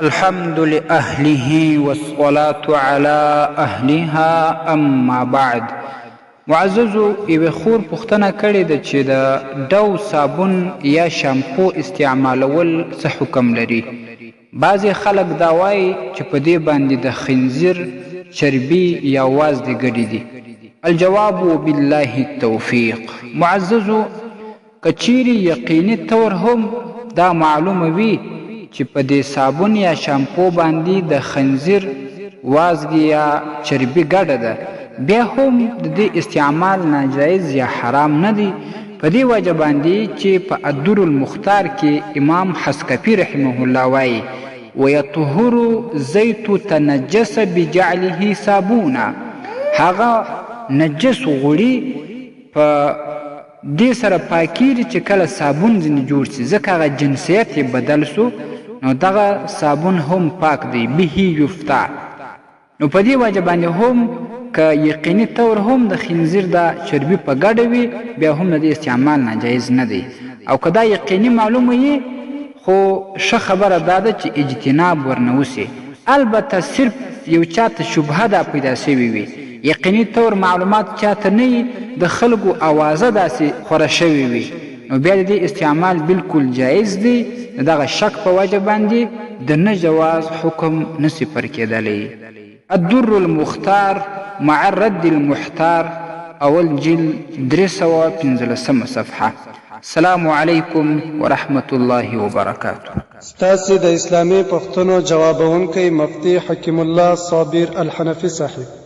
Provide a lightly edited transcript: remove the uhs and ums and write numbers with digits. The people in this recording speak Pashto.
الحمد لأهله والصلاة على أهلها أما بعد. معززو یوې خور پوښتنه کړې ده چې د ډو صابون یا شامپو استعمالول څه حکم لري. بعضې خلک دا وایي چې په دې باندې د خنزیر چربي یا وازدې ګډې دي. الجواب بالله التوفیق. معززو که چیرې یقیني طور هم دا معلومه وي چې په دې صابون یا شامپو باندې د خنزیر وازګې یا چربي ګډه ده، بیا هم د دې استعمال ناجایز یا حرام نه دی، په دې وجه باندې چې په الدر المختار کې امام حسکفي رحمه الله وایي ويطهر زیت تنجس بجعله صابونا. هغه نجس غوړي په دې سره پاکیږي چې کله صابون ځینې جوړ شي، ځکه هغه جنسیت یې بدل سو، نو دغه صابون هم پاک دی، به یفتا. نو په دې وجه باندې هم که یقیني طور هم د خنزیر دا چربي په ګډه وي، بیا هم د دې استعمال ناجایز نه دی. او که دا یقیني معلومه یي، خو ښه خبره دا ده چې اجتناب ورنه وسي. البته صرف یو چاته شبهه دا پیدا سوي وي، یقیني طور معلومات چاته نه وي، د خلکو اوازه داسې خوره شوې وي، نو بیا د دې استعمال بالکل جایز دی. دغه شک په وجه باندې د نه جواز حکم نسی پر کېدلی. الدر المختار مع الرد المحتار، اول جلد 315 صفحه. السلام علیکم ورحمة الله وبرکاته. ستاسې د اسلامي پوښتنو جوابونکی مفتي حکیم الله صابر الحنفي صاحب.